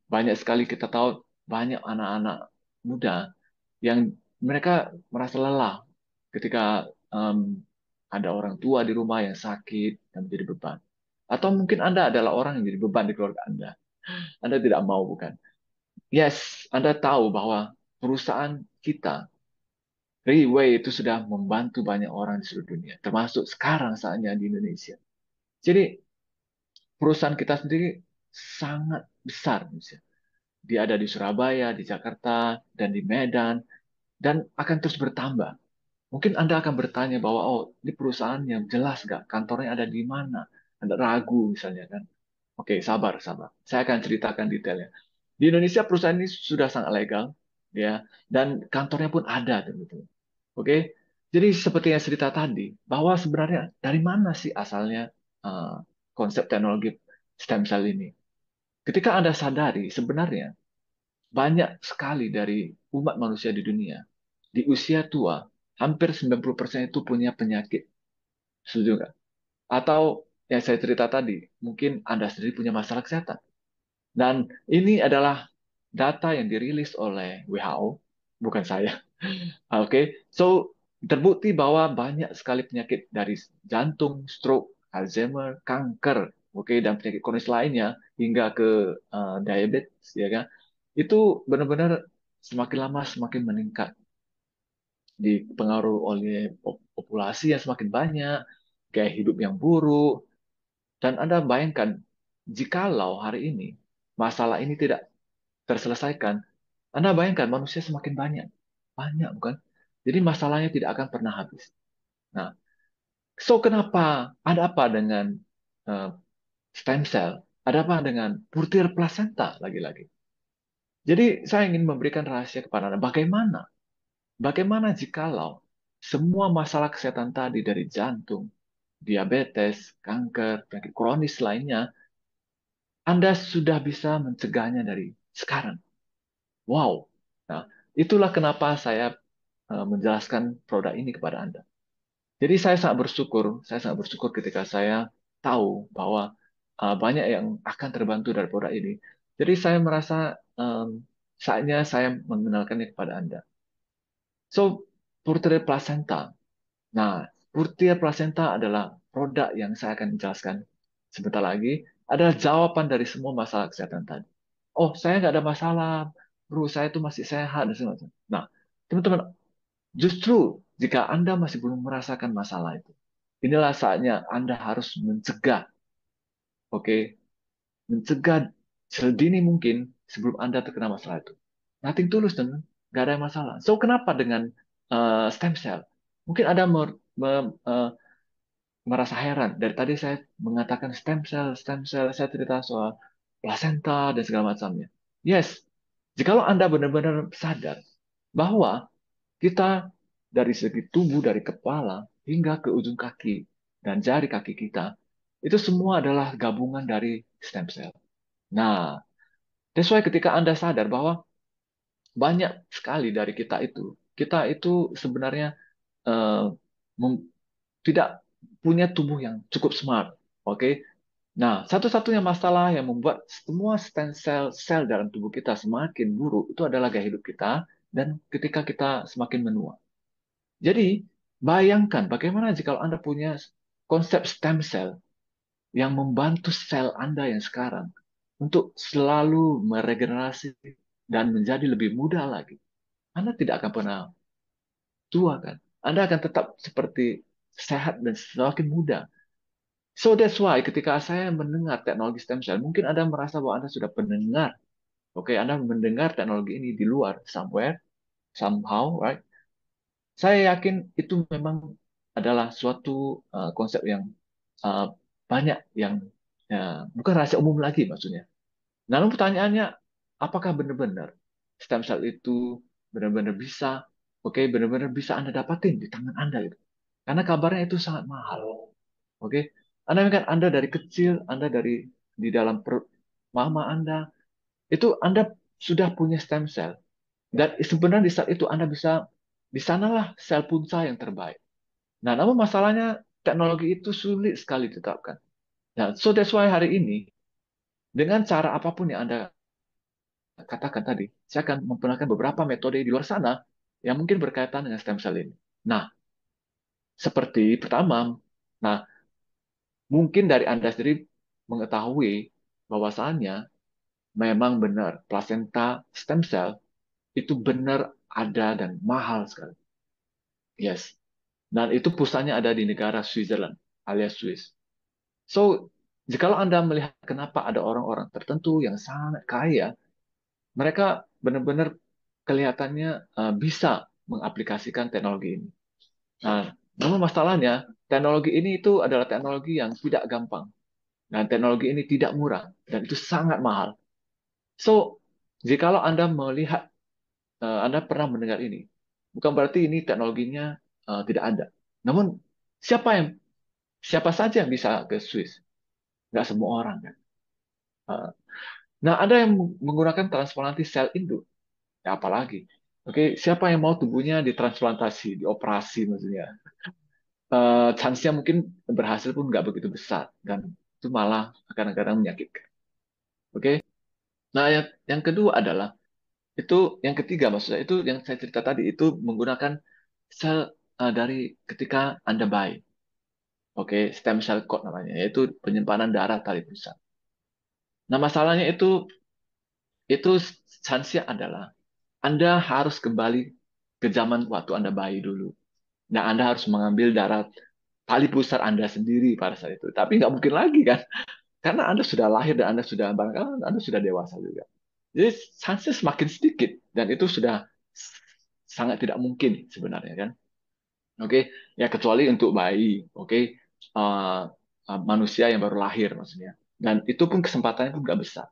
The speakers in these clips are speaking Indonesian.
Banyak sekali kita tahu banyak anak-anak muda yang mereka merasa lelah ketika em, ada orang tua di rumah yang sakit dan menjadi beban. Atau mungkin Anda adalah orang yang jadi beban di keluarga Anda. Anda tidak mau, bukan? Yes, Anda tahu bahwa perusahaan kita, Riway, itu sudah membantu banyak orang di seluruh dunia, termasuk sekarang saatnya di Indonesia. Jadi perusahaan kita sendiri sangat besar, Indonesia. Dia ada di Surabaya, di Jakarta, dan di Medan, dan akan terus bertambah. Mungkin Anda akan bertanya bahwa, oh, ini perusahaan yang jelas nggak? Kantornya ada di mana? Anda ragu misalnya kan? Oke, sabar, sabar. Saya akan ceritakan detailnya. Di Indonesia perusahaan ini sudah sangat legal, ya, dan kantornya pun ada, betul. Oke, jadi seperti yang cerita tadi, bahwa sebenarnya dari mana sih asalnya uh, konsep teknologi stem cell ini? Ketika Anda sadari, sebenarnya banyak sekali dari umat manusia di dunia, di usia tua, hampir 90% itu punya penyakit. Setuju nggak? Atau yang saya cerita tadi, mungkin Anda sendiri punya masalah kesehatan. Dan ini adalah data yang dirilis oleh WHO, bukan saya. Oke, so terbukti bahwa banyak sekali penyakit dari jantung, stroke, Alzheimer, kanker, oke, dan penyakit kronis lainnya hingga ke diabetes, ya kan? Itu benar-benar semakin lama semakin meningkat, dipengaruhi oleh populasi yang semakin banyak, gaya hidup yang buruk, dan Anda bayangkan jikalau hari ini masalah ini tidak terselesaikan, Anda bayangkan manusia semakin banyak, banyak bukan? Jadi masalahnya tidak akan pernah habis. Nah, so kenapa? Ada apa dengan eh, stem cell? Ada apa dengan butir plasenta lagi-lagi? Jadi saya ingin memberikan rahasia kepada Anda. Bagaimana? Bagaimana jikalau semua masalah kesehatan tadi dari jantung, diabetes, kanker, penyakit kronis lainnya, Anda sudah bisa mencegahnya dari sekarang? Wow. Nah, itulah kenapa saya menjelaskan produk ini kepada Anda. Jadi saya sangat bersyukur ketika saya tahu bahwa banyak yang akan terbantu dari produk ini. Jadi saya merasa saatnya saya mengenalkannya kepada Anda. So, Purtera Placenta. Nah, Purtera Placenta adalah produk yang saya akan jelaskan sebentar lagi. Adalah jawaban dari semua masalah kesehatan tadi. Oh, saya nggak ada masalah, bro. Saya itu masih sehat dan segala macam. Nah, teman-teman, justru jika Anda masih belum merasakan masalah itu, inilah saatnya Anda harus mencegah, oke, mencegah sedini mungkin sebelum Anda terkena masalah itu. Nothing tulus dengan nggak ada masalah. So kenapa dengan stem cell? Mungkin Anda merasa heran. Dari tadi saya mengatakan stem cell, saya cerita soal placenta dan segala macamnya. Yes, jikalau Anda benar-benar sadar bahwa kita dari segi tubuh, dari kepala hingga ke ujung kaki dan jari kaki kita, itu semua adalah gabungan dari stem cell. Nah, that's why ketika Anda sadar bahwa banyak sekali dari kita itu sebenarnya eh, mem- tidak punya tubuh yang cukup smart. Oke. Nah, satu-satunya masalah yang membuat semua stem sel dalam tubuh kita semakin buruk itu adalah gaya hidup kita dan ketika kita semakin menua. Jadi, bayangkan bagaimana jika Anda punya konsep stem cell yang membantu sel Anda yang sekarang untuk selalu meregenerasi dan menjadi lebih muda lagi. Anda tidak akan pernah tua, kan? Anda akan tetap seperti sehat dan semakin muda. So that's why ketika saya mendengar teknologi stem cell, mungkin Anda merasa bahwa Anda sudah pendengar. Oke, Anda mendengar teknologi ini di luar, somewhere, somehow, right? Saya yakin itu memang adalah suatu konsep yang uh, banyak yang bukan rahasia umum lagi maksudnya. Lalu pertanyaannya, apakah benar-benar stem cell itu benar-benar bisa, oke, benar-benar bisa Anda dapatin di tangan Anda gitu? Karena kabarnya itu sangat mahal, oke? Anda kan Anda dari kecil, Anda dari di dalam perut mama Anda, itu Anda sudah punya stem cell. Dan sebenarnya di saat itu Anda bisa, di sanalah sel punca yang terbaik. Nah, namun masalahnya teknologi itu sulit sekali ditetapkan. Nah, so that's why hari ini, dengan cara apapun yang Anda katakan tadi, saya akan memperkenalkan beberapa metode di luar sana yang mungkin berkaitan dengan stem cell ini. Nah, seperti pertama, nah mungkin dari Anda sendiri mengetahui bahwasannya memang benar plasenta stem cell itu benar ada dan mahal sekali. Yes. Dan itu pusatnya ada di negara Switzerland alias Swiss. So, jikalau Anda melihat kenapa ada orang-orang tertentu yang sangat kaya, mereka benar-benar kelihatannya bisa mengaplikasikan teknologi ini. Nah, namun masalahnya, teknologi ini itu adalah teknologi yang tidak gampang. Dan teknologi ini tidak murah. Dan itu sangat mahal. So, jikalau Anda melihat, Anda pernah mendengar ini, bukan berarti ini teknologinya tidak ada. Namun, siapa yang siapa saja yang bisa ke Swiss? Nggak semua orang kan. Uh, Nah, ada yang menggunakan transplantasi sel induk. Ya, apalagi. Oke, siapa yang mau tubuhnya ditransplantasi, dioperasi maksudnya? Chance-nya mungkin berhasil pun nggak begitu besar dan itu malah kadang-kadang menyakitkan. Oke. Nah, yang kedua adalah itu yang ketiga maksudnya itu yang saya cerita tadi itu menggunakan sel dari ketika Anda bayi. Oke, stem cell cord namanya, yaitu penyimpanan darah tali pusat. Nah, masalahnya itu chance-nya adalah Anda harus kembali ke zaman waktu Anda bayi dulu. Nah, Anda harus mengambil darah tali pusar Anda sendiri pada saat itu. Tapi nggak mungkin lagi kan, karena Anda sudah lahir dan Anda sudah barangkali Anda sudah dewasa juga. Jadi chance semakin sedikit dan itu sudah sangat tidak mungkin sebenarnya kan. Oke, ya kecuali untuk bayi, oke. Uh, Manusia yang baru lahir maksudnya. Dan itu pun kesempatannya pun nggak besar.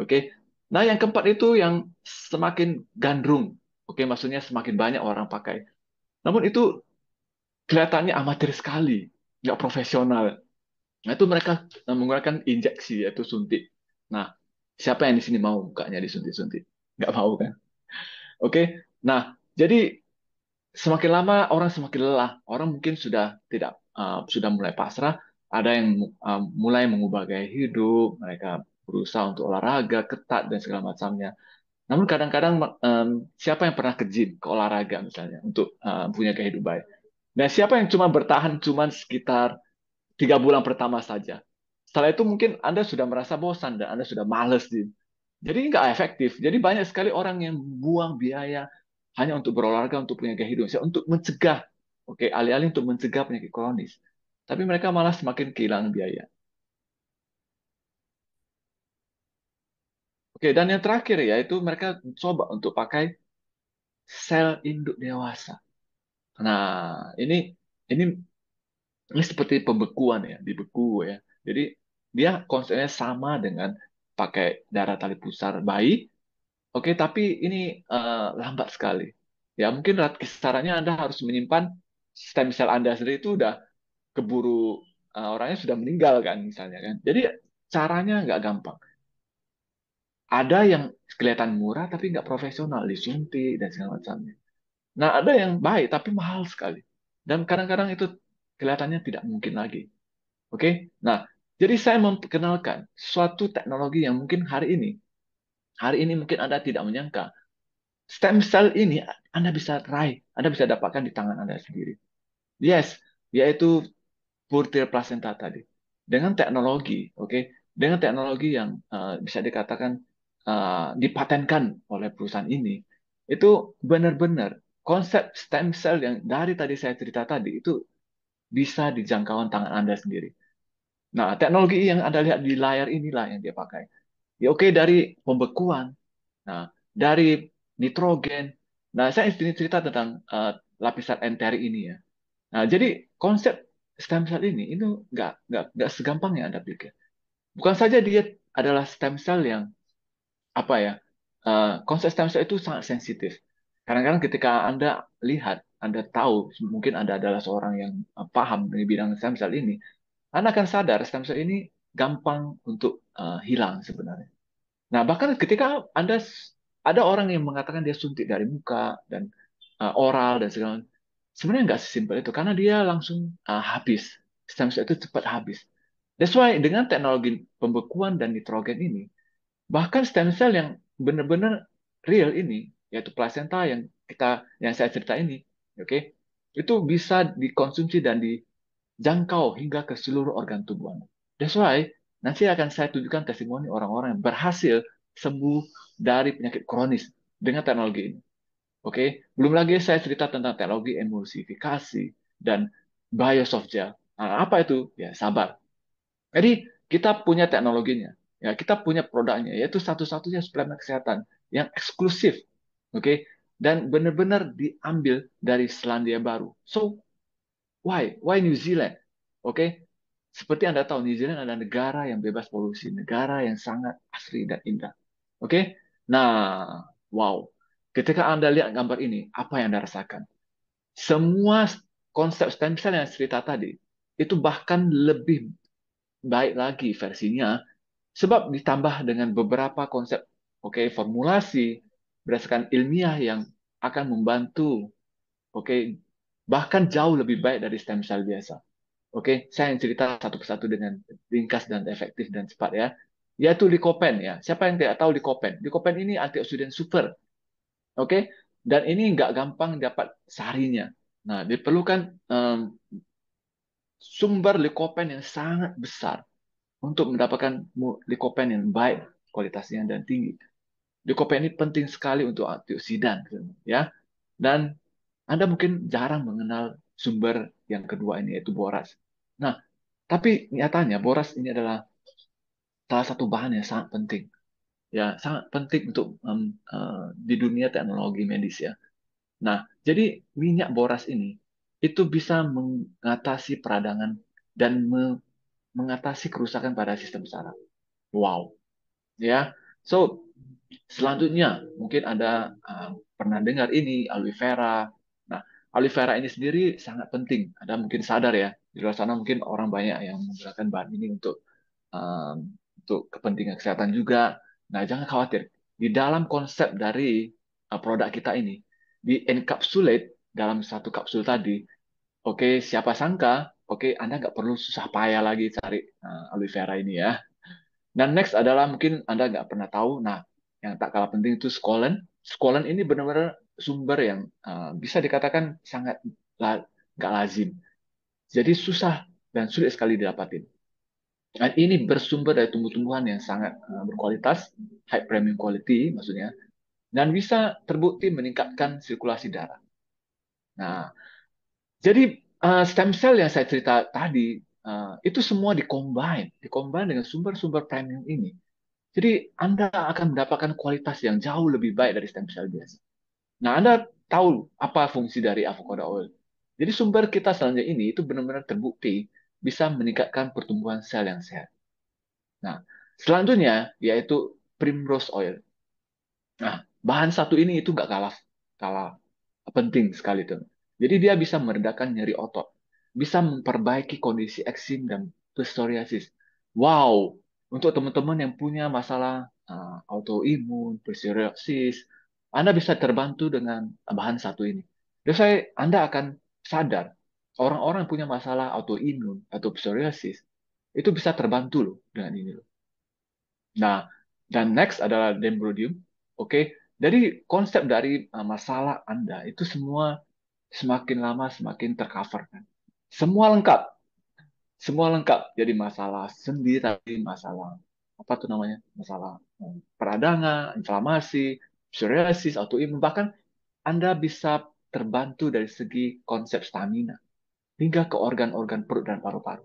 Oke. Nah, yang keempat itu yang semakin gandrung. Oke, maksudnya semakin banyak orang pakai. Namun itu kelihatannya amatir sekali, nggak profesional. Nah, itu mereka menggunakan injeksi, yaitu suntik. Nah, siapa yang di sini mau mukanya disuntik-suntik? Nggak mau kan? Oke. Nah, jadi semakin lama orang semakin lelah. Orang mungkin sudah tidak sudah mulai pasrah. Ada yang mulai mengubah gaya hidup. Mereka berusaha untuk olahraga ketat dan segala macamnya. Namun kadang-kadang siapa yang pernah ke gym, ke olahraga misalnya, untuk punya gaya hidup baik? Nah, siapa yang cuma bertahan cuma sekitar 3 bulan pertama saja? Setelah itu mungkin Anda sudah merasa bosan dan Anda sudah males gym. Jadi nggak efektif. Jadi banyak sekali orang yang buang biaya hanya untuk berolahraga, untuk punya gaya hidup, untuk mencegah, oke, alih-alih untuk mencegah penyakit kronis. Tapi mereka malah semakin kehilangan biaya. Oke, dan yang terakhir ya itu mereka coba untuk pakai sel induk dewasa. Nah, ini ini seperti pembekuan ya, dibeku ya. Jadi dia konsepnya sama dengan pakai darah tali pusar bayi. Oke, tapi ini lambat sekali. Ya, mungkin kisarannya Anda harus menyimpan stem cell Anda sendiri itu udah keburu orangnya sudah meninggal kan misalnya kan. Jadi caranya nggak gampang. Ada yang kelihatan murah tapi nggak profesional, disuntik dan segala macamnya. Nah, ada yang baik tapi mahal sekali. Dan kadang-kadang itu kelihatannya tidak mungkin lagi. Oke? Nah, jadi saya memperkenalkan suatu teknologi yang mungkin hari ini mungkin Anda tidak menyangka stem cell ini Anda bisa raih, Anda bisa dapatkan di tangan Anda sendiri. Yes, yaitu butir plasenta tadi. Dengan teknologi, oke, dengan teknologi yang bisa dikatakan dipatenkan oleh perusahaan ini, itu benar-benar konsep stem cell yang dari tadi saya cerita tadi itu bisa dijangkauan tangan Anda sendiri. Nah, teknologi yang Anda lihat di layar inilah yang dia pakai. Ya oke, dari pembekuan, nah dari nitrogen. Nah, saya ingin cerita tentang lapisan enteri ini ya. Nah, jadi konsep stem cell ini itu nggak segampang yang Anda pikir. Bukan saja dia adalah stem cell yang apa ya, konsep stem cell itu sangat sensitif. Kadang-kadang ketika Anda lihat, Anda tahu mungkin Anda adalah seorang yang paham di bidang stem cell ini, Anda akan sadar stem cell ini gampang untuk hilang sebenarnya. Nah, bahkan ketika Anda ada orang yang mengatakan dia suntik dari muka dan oral dan segala macam. Sebenarnya nggak sesimpel itu karena dia langsung habis. Stem cell itu cepat habis. That's why dengan teknologi pembekuan dan nitrogen ini, bahkan stem cell yang benar-benar real ini, yaitu plasenta yang saya cerita ini, oke, itu bisa dikonsumsi dan dijangkau hingga ke seluruh organ tubuh Anda. That's why nanti akan saya tunjukkan testimoni orang-orang yang berhasil sembuh dari penyakit kronis dengan teknologi ini. Oke, belum lagi saya cerita tentang teknologi emulsifikasi dan biosoft gel. Nah, apa itu? Ya, sabar. Jadi kita punya teknologinya, ya kita punya produknya, yaitu satu-satunya suplemen kesehatan yang eksklusif, oke, dan benar-benar diambil dari Selandia Baru. So why New Zealand? Oke, seperti Anda tahu New Zealand adalah negara yang bebas polusi, negara yang sangat asri dan indah. Oke, nah wow, ketika Anda lihat gambar ini, apa yang Anda rasakan? Semua konsep stem cell yang cerita tadi itu bahkan lebih baik lagi versinya sebab ditambah dengan beberapa konsep, oke, formulasi berdasarkan ilmiah yang akan membantu, oke, bahkan jauh lebih baik dari stem cell biasa. Oke, saya yang cerita satu persatu dengan ringkas dan efektif dan cepat ya. Yaitu Lycopene ya. Siapa yang tidak tahu Lycopene? Lycopene ini antioksidan super, oke? Dan ini nggak gampang dapat seharinya. Nah, diperlukan sumber Lycopene yang sangat besar untuk mendapatkan likopen yang baik kualitasnya dan tinggi. Likopen ini penting sekali untuk antioksidan, ya. Dan Anda mungkin jarang mengenal sumber yang kedua ini yaitu boras. Nah, tapi nyatanya boras ini adalah salah satu bahan yang sangat penting, ya, sangat penting untuk di dunia teknologi medis ya. Nah, jadi minyak boras ini itu bisa mengatasi peradangan dan mengatasi kerusakan pada sistem saraf. Wow, ya. So, selanjutnya mungkin Anda pernah dengar ini aloe vera. Nah, aloe vera ini sendiri sangat penting. Anda mungkin sadar ya, di luar sana mungkin orang banyak yang menggunakan bahan ini untuk kepentingan kesehatan juga. Nah, jangan khawatir. Di dalam konsep dari produk kita ini, di encapsulate dalam satu kapsul tadi, oke, siapa sangka, oke, Anda nggak perlu susah payah lagi cari aloe vera ini ya. Dan next adalah mungkin Anda nggak pernah tahu, nah yang tak kalah penting itu skolen. Skolen ini benar-benar sumber yang bisa dikatakan sangat nggak lazim. Jadi susah dan sulit sekali didapatin. Dan ini bersumber dari tumbuh-tumbuhan yang sangat berkualitas, high premium quality maksudnya, dan bisa terbukti meningkatkan sirkulasi darah. Nah, jadi stem cell yang saya cerita tadi, itu semua dikombin dengan sumber-sumber premium ini. Jadi Anda akan mendapatkan kualitas yang jauh lebih baik dari stem cell biasa. Nah, Anda tahu apa fungsi dari avocado oil. Jadi sumber kita selanjutnya ini itu benar-benar terbukti bisa meningkatkan pertumbuhan sel yang sehat. Nah, selanjutnya yaitu primrose oil. Nah, bahan satu ini itu nggak kalah kalah penting sekali tuh. Jadi dia bisa meredakan nyeri otot, bisa memperbaiki kondisi eksim dan psoriasis. Wow, untuk teman-teman yang punya masalah autoimun, psoriasis, Anda bisa terbantu dengan bahan satu ini. Jadi Anda akan sadar orang-orang yang punya masalah autoimun atau psoriasis itu bisa terbantu loh dengan ini loh. Nah, dan next adalah dendrodium. Oke, jadi konsep dari masalah Anda itu semua semakin lama semakin tercover kan. Semua lengkap, semua lengkap. Jadi masalah sendi tadi, masalah apa tuh namanya, masalah peradangan, inflamasi, psoriasis, autoimun, bahkan Anda bisa terbantu dari segi konsep stamina hingga ke organ-organ perut dan paru-paru.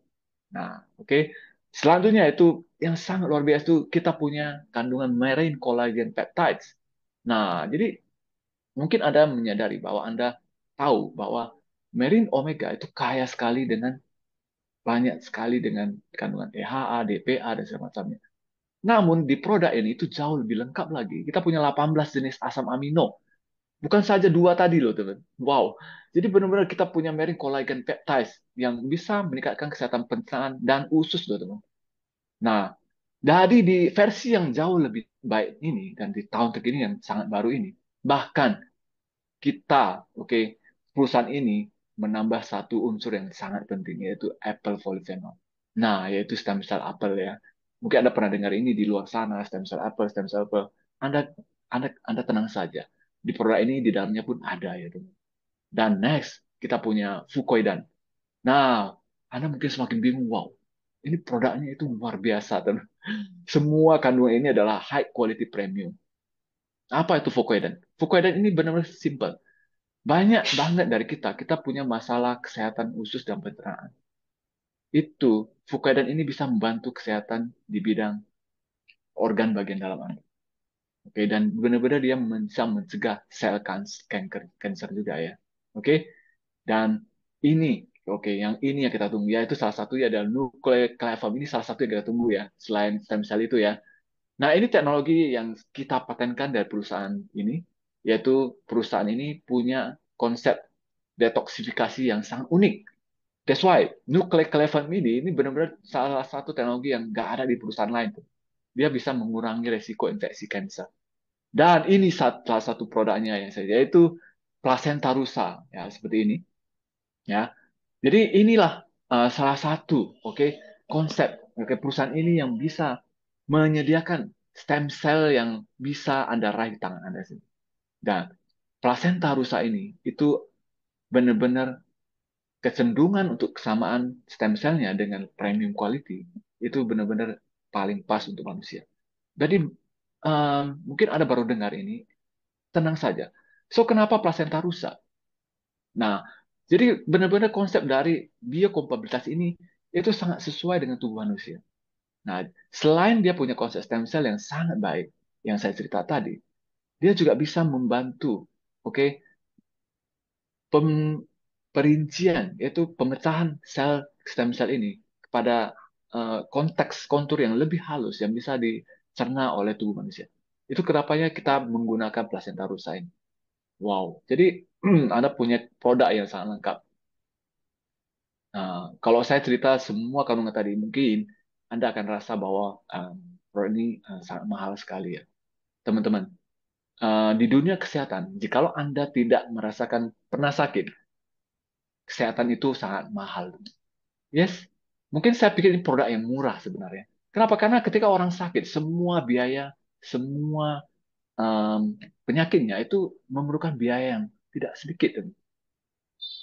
Nah, oke. Selanjutnya itu yang sangat luar biasa itu kita punya kandungan marine collagen peptides. Nah, jadi mungkin Anda menyadari bahwa Anda tahu bahwa marine omega itu kaya sekali dengan banyak sekali dengan kandungan EHA, DPA dan segala macamnya. Namun di produk ini itu jauh lebih lengkap lagi. Kita punya 18 jenis asam amino. Bukan saja dua tadi loh, teman. Wow. Jadi benar-benar kita punya marine collagen peptides yang bisa meningkatkan kesehatan pencernaan dan usus loh, teman. Nah, dari di versi yang jauh lebih baik ini dan di tahun terkini yang sangat baru ini, bahkan kita, oke, perusahaan ini menambah satu unsur yang sangat penting yaitu apple polyphenol. Nah, yaitu stem cell apel ya. Mungkin Anda pernah dengar ini di luar sana, stem cell apel, stem cell apel. Anda Anda tenang saja. Di produk ini di dalamnya pun ada ya, teman. Dan next kita punya Fukoidan. Nah, Anda mungkin semakin bingung, wow, ini produknya itu luar biasa, teman. Semua kandungan ini adalah high quality premium. Apa itu Fukoidan? Fukoidan ini benar-benar simple. Banyak banget dari kita punya masalah kesehatan usus dan pencernaan. Itu Fukoidan ini bisa membantu kesehatan di bidang organ bagian dalam Anda. Oke, dan benar-benar dia bisa mencegah sel kanker juga ya. Oke, dan ini, oke, yang ini yang kita tunggu ya, itu salah satu ya adalah nucleoclavom, ini salah satu yang kita tunggu ya, selain stem cell itu ya. Nah, ini teknologi yang kita patenkan dari perusahaan ini, yaitu perusahaan ini punya konsep detoksifikasi yang sangat unik. That's why nucleoclavom ini benar-benar salah satu teknologi yang nggak ada di perusahaan lain tuh. Dia bisa mengurangi resiko infeksi kanker. Dan ini salah satu produknya yang saya yaitu plasenta rusa ya seperti ini ya. Jadi inilah salah satu konsep perusahaan ini yang bisa menyediakan stem cell yang bisa Anda raih di tangan Anda sendiri. Dan plasenta rusa ini itu benar-benar kecenderungan untuk kesamaan stem cell-nya dengan premium quality itu benar-benar paling pas untuk manusia. Jadi mungkin Anda baru dengar ini, tenang saja. So, kenapa plasenta rusak? Nah, jadi benar-benar konsep dari biokompatibilitas ini itu sangat sesuai dengan tubuh manusia. Nah, selain dia punya konsep stem cell yang sangat baik, yang saya cerita tadi, dia juga bisa membantu, oke, pem- perincian, yaitu pemecahan sel stem cell ini kepada konteks kontur yang lebih halus yang bisa dicerna oleh tubuh manusia. Itu kenapanya kita menggunakan plasenta rusa ini. Wow, jadi Anda punya produk yang sangat lengkap. Nah, kalau saya cerita semua kandungan tadi, mungkin Anda akan rasa bahwa produk ini sangat mahal sekali ya. Teman-teman, di dunia kesehatan, jikalau Anda tidak merasakan pernah sakit, kesehatan itu sangat mahal. Yes, mungkin saya pikir ini produk yang murah sebenarnya. Kenapa? Karena ketika orang sakit, semua biaya, semua penyakitnya itu memerlukan biaya yang tidak sedikit.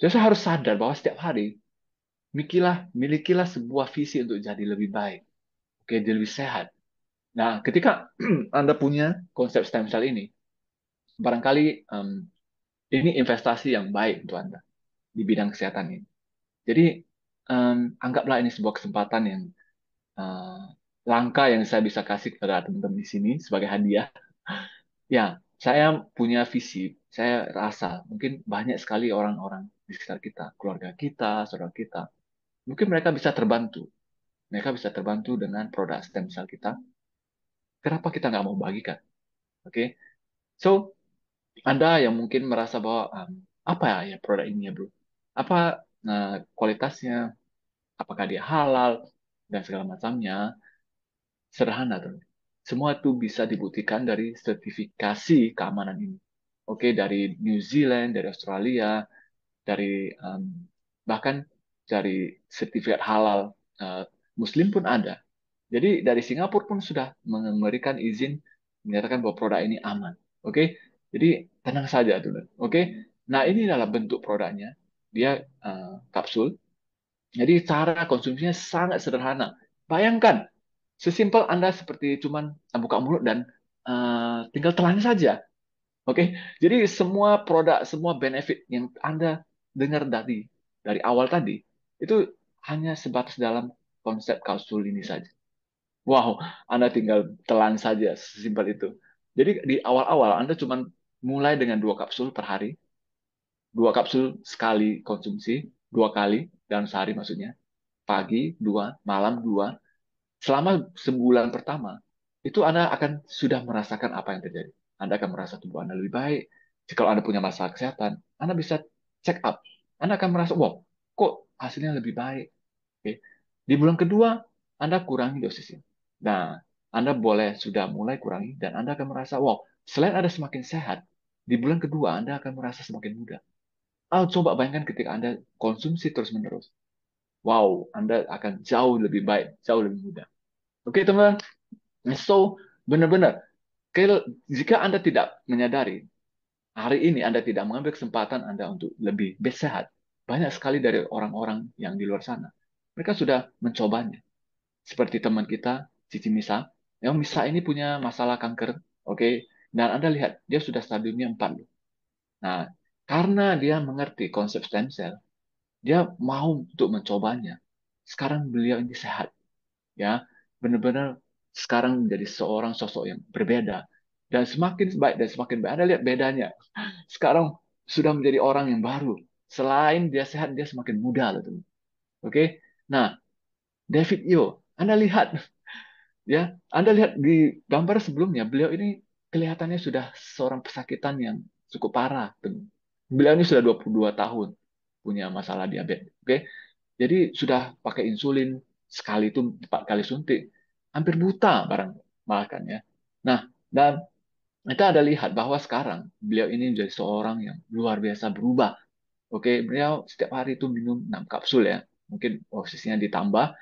Jadi saya harus sadar bahwa setiap hari milikilah sebuah visi untuk jadi lebih baik, oke, jadi lebih sehat. Nah, ketika Anda punya konsep stem cell ini, barangkali ini investasi yang baik untuk Anda di bidang kesehatan ini. Jadi, anggaplah ini sebuah kesempatan yang eh, langka yang saya bisa kasih kepada teman-teman di sini sebagai hadiah. Ya, saya punya visi, saya rasa mungkin banyak sekali orang-orang di sekitar kita, keluarga kita, saudara kita, mungkin mereka bisa terbantu. Mereka bisa terbantu dengan produk stem cell kita. Kenapa kita nggak mau bagikan? Oke, so Anda yang mungkin merasa bahwa apa ya produk ini ya bro? Apa kualitasnya? Apakah dia halal dan segala macamnya? Sederhana tuh. Semua itu bisa dibuktikan dari sertifikasi keamanan ini. Oke, dari New Zealand, dari Australia, dari bahkan dari sertifikat halal Muslim pun ada. Jadi dari Singapura pun sudah memberikan izin menyatakan bahwa produk ini aman. Oke, jadi tenang saja dulu. Oke, nah ini adalah bentuk produknya. Dia kapsul. Jadi cara konsumsinya sangat sederhana. Bayangkan, sesimpel Anda seperti cuman buka mulut dan tinggal telan saja. Oke, jadi semua produk, semua benefit yang Anda dengar dari awal tadi itu hanya sebatas dalam konsep kapsul ini saja. Wow, Anda tinggal telan saja, sesimpel itu. Jadi di awal-awal Anda cuma mulai dengan 2 kapsul per hari, 2 kapsul sekali konsumsi, 2 kali dalam sehari maksudnya. Pagi 2, malam 2. Selama sebulan pertama, itu Anda akan sudah merasakan apa yang terjadi. Anda akan merasa tubuh Anda lebih baik. Jika Anda punya masalah kesehatan, Anda bisa check up. Anda akan merasa, wow, kok hasilnya lebih baik. Oke. Di bulan kedua, Anda kurangi dosisnya. Nah, Anda boleh sudah mulai kurangi dan Anda akan merasa, wow, selain Anda semakin sehat, di bulan kedua Anda akan merasa semakin muda. Coba bayangkan ketika Anda konsumsi terus-menerus. Wow, Anda akan jauh lebih baik, jauh lebih mudah. Oke, teman-teman. So, benar-benar. Jika Anda tidak menyadari, hari ini Anda tidak mengambil kesempatan Anda untuk lebih sehat, banyak sekali dari orang-orang yang di luar sana. Mereka sudah mencobanya. Seperti teman kita, Cici Misa. Yang Misa ini punya masalah kanker, oke? Dan Anda lihat, dia sudah stadiumnya 4 loh. Nah, karena dia mengerti konsep stem cell, dia mau untuk mencobanya. Sekarang beliau ini sehat, ya. Benar-benar sekarang menjadi seorang sosok yang berbeda. Dan semakin baik dan semakin baik. Anda lihat bedanya. Sekarang sudah menjadi orang yang baru. Selain dia sehat, dia semakin muda loh, teman. Oke? Nah, David Yo, Anda lihat ya, Anda lihat di gambar sebelumnya, beliau ini kelihatannya sudah seorang pesakitan yang cukup parah, teman. Beliau ini sudah 22 tahun punya masalah diabetes. Oke? Jadi sudah pakai insulin sekali itu 4 kali suntik, hampir buta barang makan ya. Nah, dan kita ada lihat bahwa sekarang beliau ini menjadi seorang yang luar biasa berubah. Oke, beliau setiap hari itu minum 6 kapsul ya. Mungkin posisinya ditambah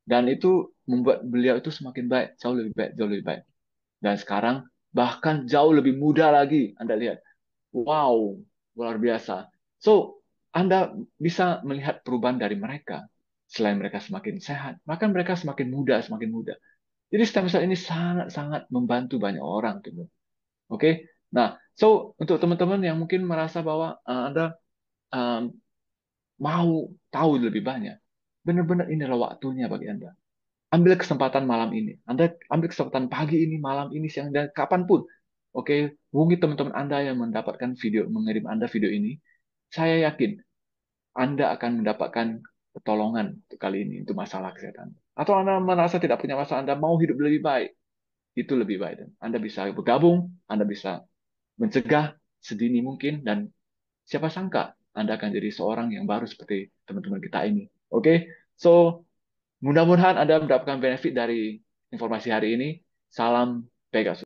dan itu membuat beliau itu semakin baik, jauh lebih baik, jauh lebih baik. Dan sekarang bahkan jauh lebih muda lagi. Anda lihat, wow, luar biasa. So, Anda bisa melihat perubahan dari mereka. Selain mereka semakin sehat, bahkan mereka semakin muda, semakin muda. Jadi stem cell ini sangat-sangat membantu banyak orang, gitu. Oke, nah, so untuk teman-teman yang mungkin merasa bahwa Anda um, mau tahu lebih banyak, benar-benar inilah waktunya bagi Anda. Ambil kesempatan malam ini. Anda ambil kesempatan pagi ini, malam ini, siang, dan kapanpun. Oke, hubungi teman-teman Anda yang mendapatkan video, mengirim Anda video ini. Saya yakin Anda akan mendapatkan pertolongan untuk kali ini, untuk masalah kesehatan. Atau Anda merasa tidak punya masalah, Anda mau hidup lebih baik, itu lebih baik. Dan Anda bisa bergabung, Anda bisa mencegah sedini mungkin, dan siapa sangka Anda akan jadi seorang yang baru seperti teman-teman kita ini. Oke, so mudah-mudahan Anda mendapatkan benefit dari informasi hari ini. Salam Pegasus.